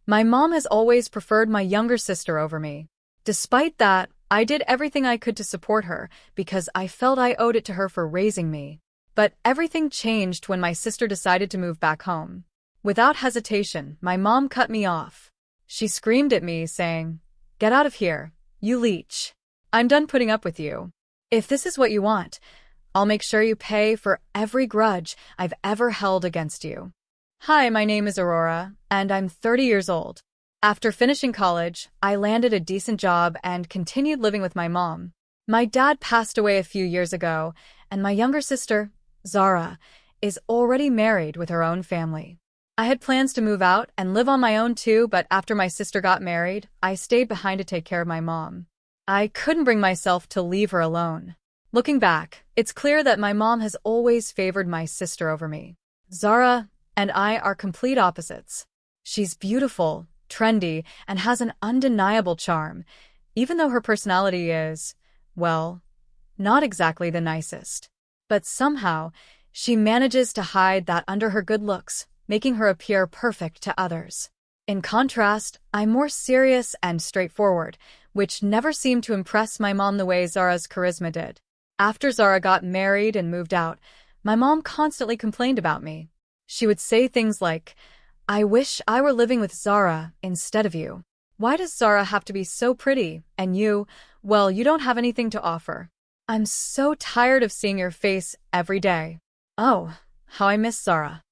My mom has always preferred my younger sister over me. Despite that, I did everything I could to support her because I felt I owed it to her for raising me. But everything changed when my sister decided to move back home. Without hesitation, my mom cut me off. She screamed at me, saying, "Get out of here, you leech. I'm done putting up with you. If this is what you want, I'll make sure you pay for every grudge I've ever held against you." Hi, my name is Aurora, and I'm 30 years old. After finishing college, I landed a decent job and continued living with my mom. My dad passed away a few years ago, and my younger sister, Zara, is already married with her own family. I had plans to move out and live on my own too, but after my sister got married, I stayed behind to take care of my mom. I couldn't bring myself to leave her alone. Looking back, it's clear that my mom has always favored my sister over me. Zara and I are complete opposites. She's beautiful, trendy, and has an undeniable charm, even though her personality is, well, not exactly the nicest. But somehow, she manages to hide that under her good looks, making her appear perfect to others. In contrast, I'm more serious and straightforward, which never seemed to impress my mom the way Zara's charisma did. After Zara got married and moved out, my mom constantly complained about me. She would say things like, "I wish I were living with Zara instead of you. Why does Zara have to be so pretty, and you, well, you don't have anything to offer? I'm so tired of seeing your face every day." Oh, how I miss Zara.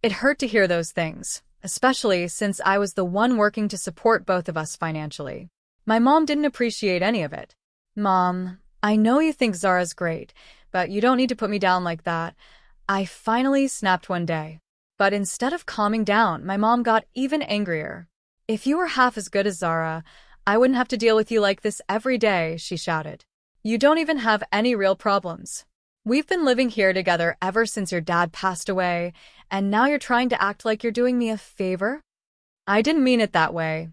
It hurt to hear those things, especially since I was the one working to support both of us financially. My mom didn't appreciate any of it. "Mom, I know you think Zara's great, but you don't need to put me down like that." I finally snapped one day. But instead of calming down, my mom got even angrier. "If you were half as good as Zara, I wouldn't have to deal with you like this every day," she shouted. "You don't even have any real problems. We've been living here together ever since your dad passed away, and now you're trying to act like you're doing me a favor?" I didn't mean it that way.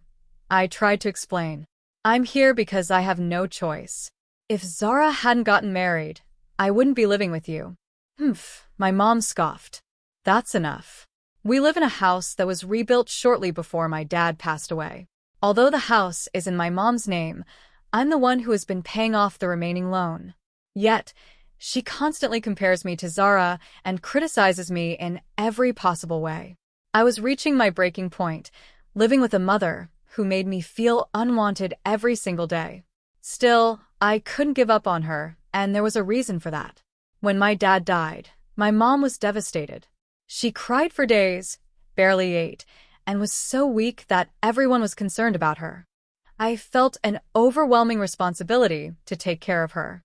I tried to explain. "I'm here because I have no choice. If Zara hadn't gotten married, I wouldn't be living with you." "Humph," my mom scoffed. "That's enough. We live in a house that was rebuilt shortly before my dad passed away. Although the house is in my mom's name, I'm the one who has been paying off the remaining loan. Yet, she constantly compares me to Zara and criticizes me in every possible way. I was reaching my breaking point, living with a mother who made me feel unwanted every single day. Still, I couldn't give up on her, and there was a reason for that. When my dad died, my mom was devastated. She cried for days, barely ate, and was so weak that everyone was concerned about her. I felt an overwhelming responsibility to take care of her.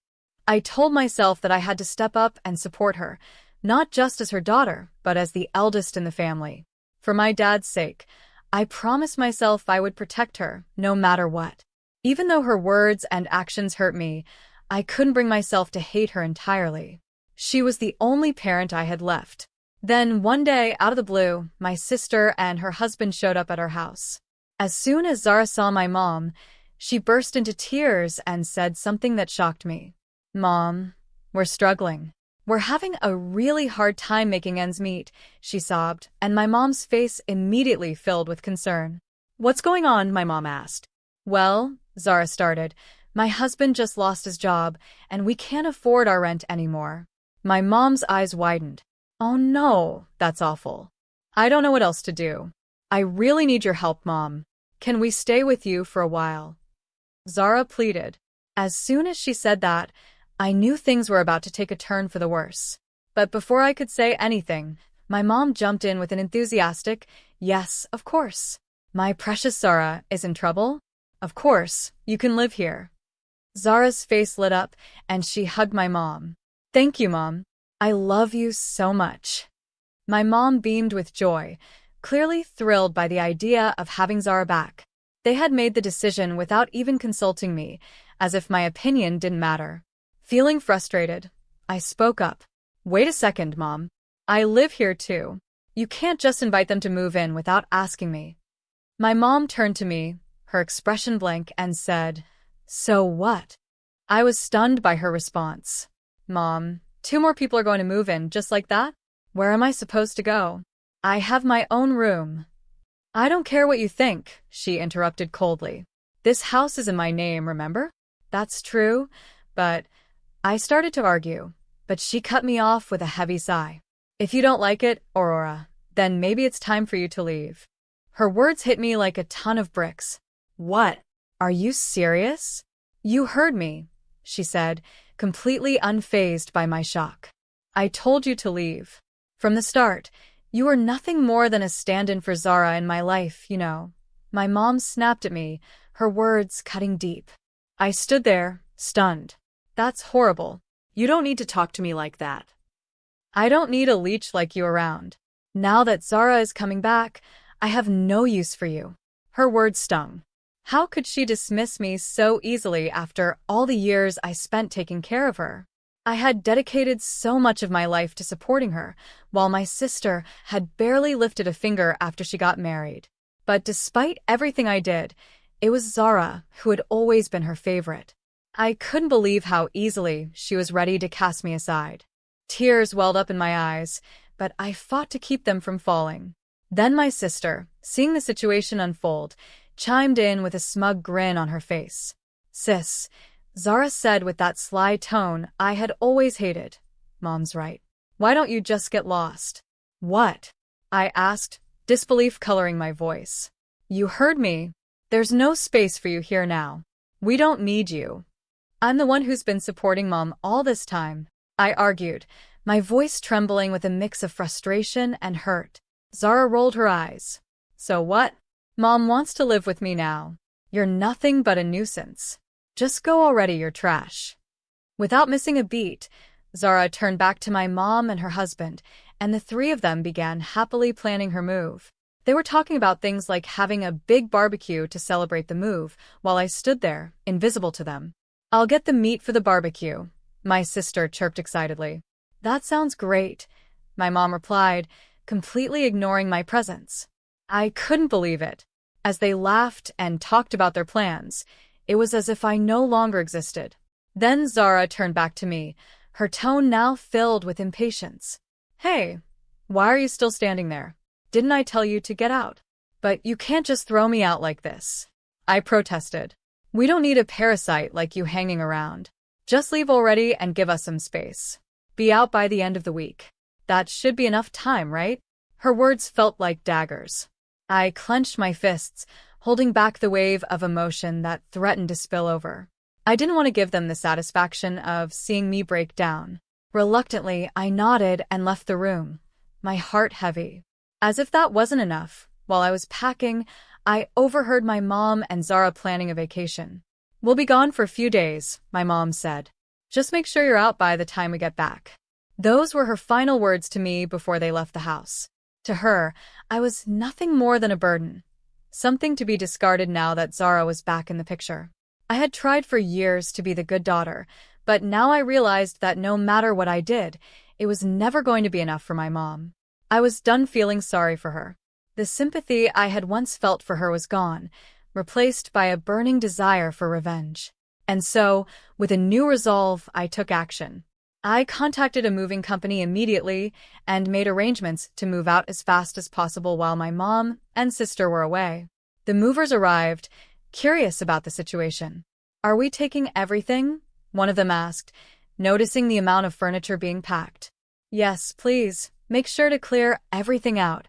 I told myself that I had to step up and support her, not just as her daughter, but as the eldest in the family. For my dad's sake, I promised myself I would protect her, no matter what. Even though her words and actions hurt me, I couldn't bring myself to hate her entirely. She was the only parent I had left. Then, one day, out of the blue, my sister and her husband showed up at our house. As soon as Zara saw my mom, she burst into tears and said something that shocked me. "Mom, we're struggling. We're having a really hard time making ends meet," she sobbed, and my mom's face immediately filled with concern. "What's going on?" my mom asked. "Well," Zara started, "my husband just lost his job, and we can't afford our rent anymore." My mom's eyes widened. "Oh no, that's awful. I don't know what else to do. I really need your help, Mom. Can we stay with you for a while?" Zara pleaded. As soon as she said that, I knew things were about to take a turn for the worse. But before I could say anything, my mom jumped in with an enthusiastic, "Yes, of course. My precious Zara is in trouble? Of course, you can live here." Zara's face lit up, and she hugged my mom. "Thank you, Mom. I love you so much." My mom beamed with joy, clearly thrilled by the idea of having Zara back. They had made the decision without even consulting me, as if my opinion didn't matter. Feeling frustrated, I spoke up. "Wait a second, Mom. I live here too. You can't just invite them to move in without asking me." My mom turned to me, her expression blank, and said, "So what?" I was stunned by her response. "Mom, 2 more people are going to move in just like that? Where am I supposed to go? I have my own room." I don't care what you think, she interrupted coldly. This house is in my name, remember? That's true, but I started to argue, but she cut me off with a heavy sigh. If you don't like it, Aurora, then maybe it's time for you to leave. Her words hit me like a ton of bricks. What? Are you serious? You heard me, she said, completely unfazed by my shock. I told you to leave. From the start, you were nothing more than a stand-in for Zara in my life, you know. My mom snapped at me, her words cutting deep. I stood there, stunned. That's horrible. You don't need to talk to me like that. I don't need a leech like you around. Now that Zara is coming back, I have no use for you. Her words stung. How could she dismiss me so easily after all the years I spent taking care of her? I had dedicated so much of my life to supporting her, while my sister had barely lifted a finger after she got married. But despite everything I did, it was Zara who had always been her favorite. I couldn't believe how easily she was ready to cast me aside. Tears welled up in my eyes, but I fought to keep them from falling. Then my sister, seeing the situation unfold, chimed in with a smug grin on her face. Sis, Zara said with that sly tone I had always hated. Mom's right. Why don't you just get lost? What? I asked, disbelief coloring my voice. You heard me. There's no space for you here now. We don't need you. I'm the one who's been supporting Mom all this time, I argued, my voice trembling with a mix of frustration and hurt. Zara rolled her eyes. So what? Mom wants to live with me now. You're nothing but a nuisance. Just go already, you're trash. Without missing a beat, Zara turned back to my mom and her husband, and the three of them began happily planning her move. They were talking about things like having a big barbecue to celebrate the move, while I stood there, invisible to them. I'll get the meat for the barbecue, my sister chirped excitedly. That sounds great, my mom replied, completely ignoring my presence. I couldn't believe it. As they laughed and talked about their plans, it was as if I no longer existed. Then Zara turned back to me, her tone now filled with impatience. Hey, why are you still standing there? Didn't I tell you to get out? But you can't just throw me out like this. I protested. We don't need a parasite like you hanging around. Just leave already and give us some space. Be out by the end of the week. That should be enough time, right? Her words felt like daggers. I clenched my fists, holding back the wave of emotion that threatened to spill over. I didn't want to give them the satisfaction of seeing me break down. Reluctantly, I nodded and left the room, my heart heavy. As if that wasn't enough, while I was packing, I overheard my mom and Zara planning a vacation. We'll be gone for a few days, my mom said. Just make sure you're out by the time we get back. Those were her final words to me before they left the house. To her, I was nothing more than a burden. Something to be discarded now that Zara was back in the picture. I had tried for years to be the good daughter, but now I realized that no matter what I did, it was never going to be enough for my mom. I was done feeling sorry for her. The sympathy I had once felt for her was gone, replaced by a burning desire for revenge. And so, with a new resolve, I took action. I contacted a moving company immediately and made arrangements to move out as fast as possible while my mom and sister were away. The movers arrived, curious about the situation. Are we taking everything? One of them asked, noticing the amount of furniture being packed. Yes, please, make sure to clear everything out,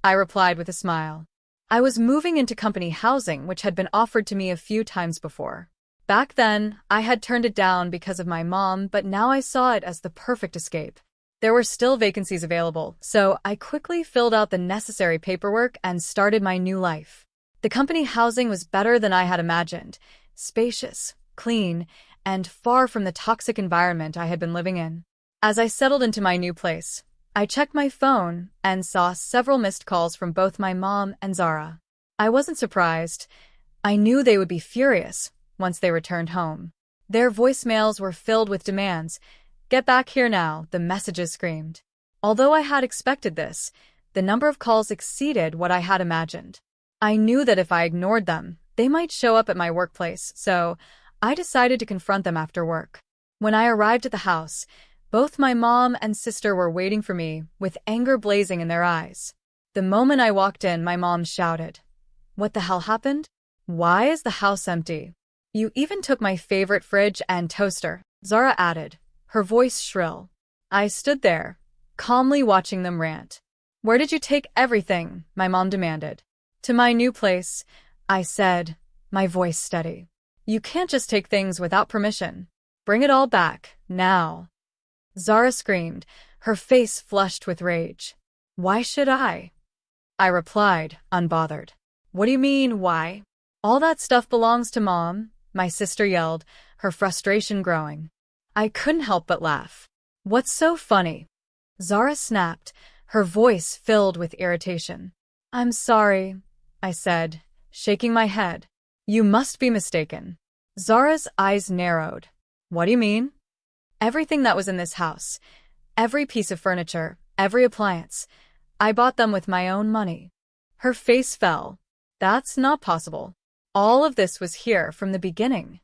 I replied with a smile. I was moving into company housing, which had been offered to me a few times before. Back then, I had turned it down because of my mom, but now I saw it as the perfect escape. There were still vacancies available, so I quickly filled out the necessary paperwork and started my new life. The company housing was better than I had imagined, spacious, clean, and far from the toxic environment I had been living in. As I settled into my new place, I checked my phone and saw several missed calls from both my mom and Zara. I wasn't surprised. I knew they would be furious once they returned home. Their voicemails were filled with demands. Get back here now, the messages screamed. Although I had expected this, the number of calls exceeded what I had imagined. I knew that if I ignored them, they might show up at my workplace, so I decided to confront them after work. When I arrived at the house, both my mom and sister were waiting for me with anger blazing in their eyes. The moment I walked in, my mom shouted, "What the hell happened? Why is the house empty? You even took my favorite fridge and toaster," Zara added, her voice shrill. I stood there, calmly watching them rant. "Where did you take everything?" my mom demanded. "To my new place," I said, my voice steady. "You can't just take things without permission. Bring it all back, now." Zara screamed, her face flushed with rage. "Why should I?" I replied, unbothered. "What do you mean, why? All that stuff belongs to Mom," my sister yelled, her frustration growing. I couldn't help but laugh. "What's so funny?" Zara snapped, her voice filled with irritation. "I'm sorry," I said, shaking my head. "You must be mistaken." Zara's eyes narrowed. "What do you mean?" "Everything that was in this house, every piece of furniture, every appliance, I bought them with my own money." Her face fell. "That's not possible. All of this was here from the beginning."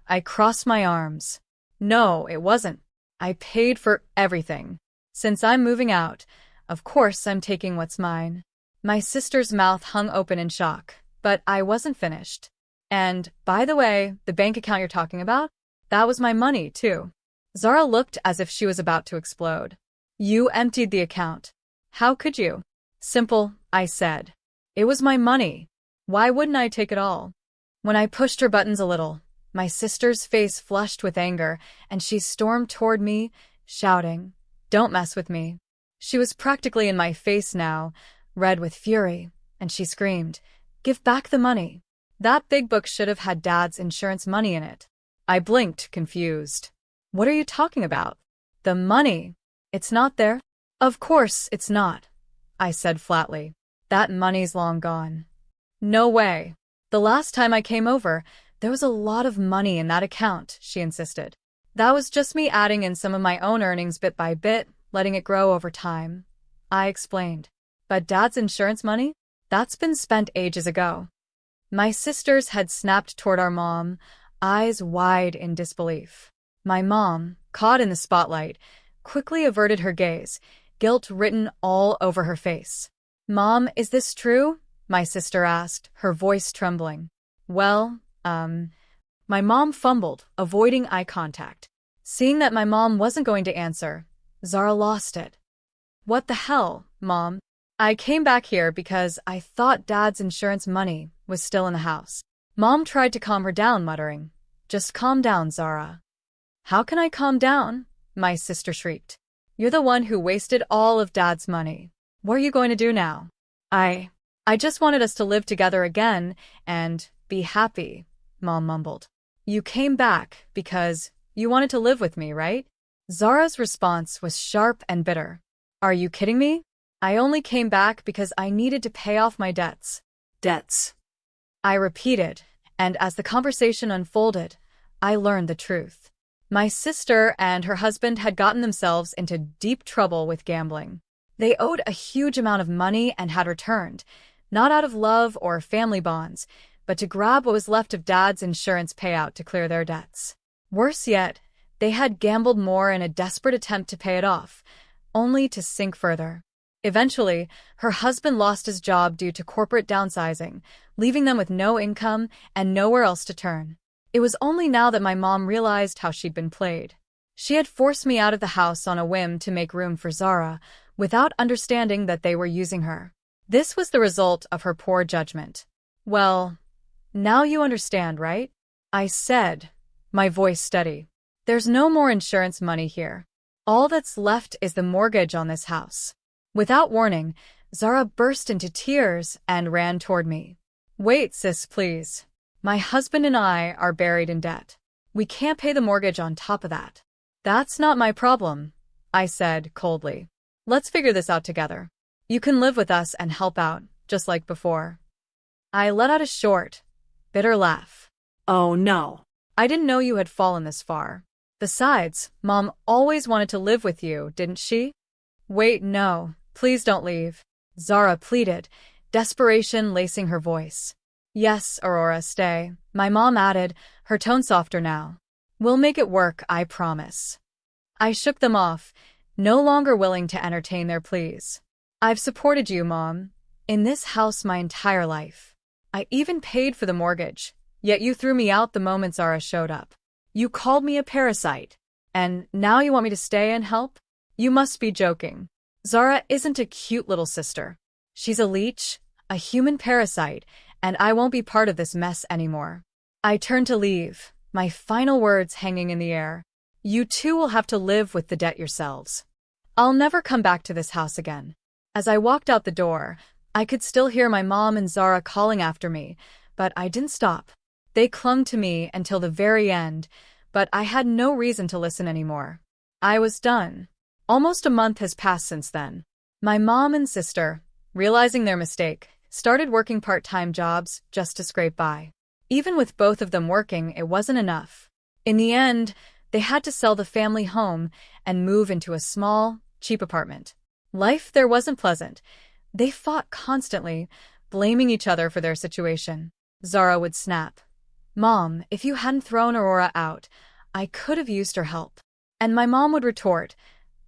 I crossed my arms. "No, it wasn't. I paid for everything. Since I'm moving out, of course I'm taking what's mine." My sister's mouth hung open in shock, but I wasn't finished. "And, by the way, the bank account you're talking about? That was my money, too." Zara looked as if she was about to explode. "You emptied the account. How could you?" "Simple," I said. "It was my money. Why wouldn't I take it all?" When I pushed her buttons a little, my sister's face flushed with anger, and she stormed toward me, shouting, "Don't mess with me." She was practically in my face now, red with fury, and she screamed, "Give back the money. That big book should have had Dad's insurance money in it." I blinked, confused. "What are you talking about? The money? It's not there." "Of course it's not," I said flatly. "That money's long gone." "No way. The last time I came over, there was a lot of money in that account," she insisted. "That was just me adding in some of my own earnings bit by bit, letting it grow over time," I explained. "But Dad's insurance money? That's been spent ages ago." My sisters had snapped toward our mom, eyes wide in disbelief. My mom, caught in the spotlight, quickly averted her gaze, guilt written all over her face. "Mom, is this true?" my sister asked, her voice trembling. "Well, my mom fumbled, avoiding eye contact. Seeing that my mom wasn't going to answer, Zara lost it. "What the hell, Mom? I came back here because I thought Dad's insurance money was still in the house." Mom tried to calm her down, muttering, "Just calm down, Zara." "How can I calm down?" my sister shrieked. "You're the one who wasted all of Dad's money. What are you going to do now?" I just wanted us to live together again and be happy," Mom mumbled. "You came back because you wanted to live with me, right?" Zara's response was sharp and bitter. "Are you kidding me? I only came back because I needed to pay off my debts." "Debts," I repeated, and as the conversation unfolded, I learned the truth. My sister and her husband had gotten themselves into deep trouble with gambling. They owed a huge amount of money and had returned, not out of love or family bonds, but to grab what was left of Dad's insurance payout to clear their debts. Worse yet, they had gambled more in a desperate attempt to pay it off, only to sink further. Eventually, her husband lost his job due to corporate downsizing, leaving them with no income and nowhere else to turn. It was only now that my mom realized how she'd been played. She had forced me out of the house on a whim to make room for Zara, without understanding that they were using her. This was the result of her poor judgment. "Well, now you understand, right?" I said, my voice steady. "There's no more insurance money here. All that's left is the mortgage on this house." Without warning, Zara burst into tears and ran toward me. "Wait, sis, please. My husband and I are buried in debt. We can't pay the mortgage on top of that." "That's not my problem," I said coldly. "Let's figure this out together. You can live with us and help out, just like before." I let out a short, bitter laugh. "Oh no. I didn't know you had fallen this far. Besides, Mom always wanted to live with you, didn't she?" "Wait, no, please don't leave," Zara pleaded, desperation lacing her voice. "Yes, Aurora, stay," my mom added, her tone softer now. "We'll make it work, I promise." I shook them off, no longer willing to entertain their pleas. "I've supported you, Mom. in this house my entire life. I even paid for the mortgage, yet you threw me out the moment Zara showed up. You called me a parasite, and now you want me to stay and help? You must be joking. Zara isn't a cute little sister. She's a leech, a human parasite, and I won't be part of this mess anymore. I turned to leave, my final words hanging in the air. You two will have to live with the debt yourselves. I'll never come back to this house again. As I walked out the door, I could still hear my mom and Zara calling after me, but I didn't stop. They clung to me until the very end, but I had no reason to listen anymore. I was done. Almost a month has passed since then. My mom and sister, realizing their mistake, started working part-time jobs just to scrape by. Even with both of them working, it wasn't enough. In the end, they had to sell the family home and move into a small, cheap apartment. Life there wasn't pleasant. They fought constantly, blaming each other for their situation. Zara would snap, "Mom, if you hadn't thrown Aurora out, I could have used her help." And my mom would retort,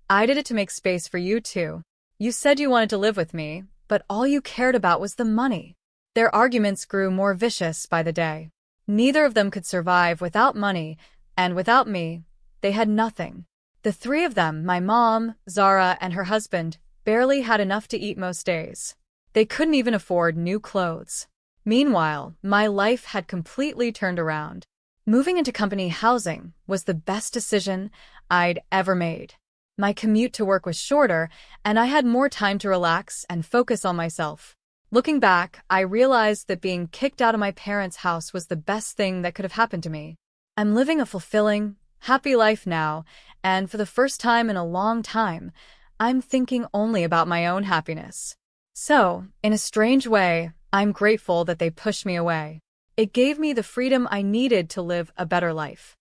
"I did it to make space for you two. You said you wanted to live with me, but all you cared about was the money." Their arguments grew more vicious by the day. Neither of them could survive without money, and without me, they had nothing. The three of them, my mom, Zara, and her husband, barely had enough to eat most days. They couldn't even afford new clothes. Meanwhile, my life had completely turned around. Moving into company housing was the best decision I'd ever made. My commute to work was shorter, and I had more time to relax and focus on myself. Looking back, I realized that being kicked out of my parents' house was the best thing that could have happened to me. I'm living a fulfilling, happy life now, and for the first time in a long time, I'm thinking only about my own happiness. So, in a strange way, I'm grateful that they pushed me away. It gave me the freedom I needed to live a better life.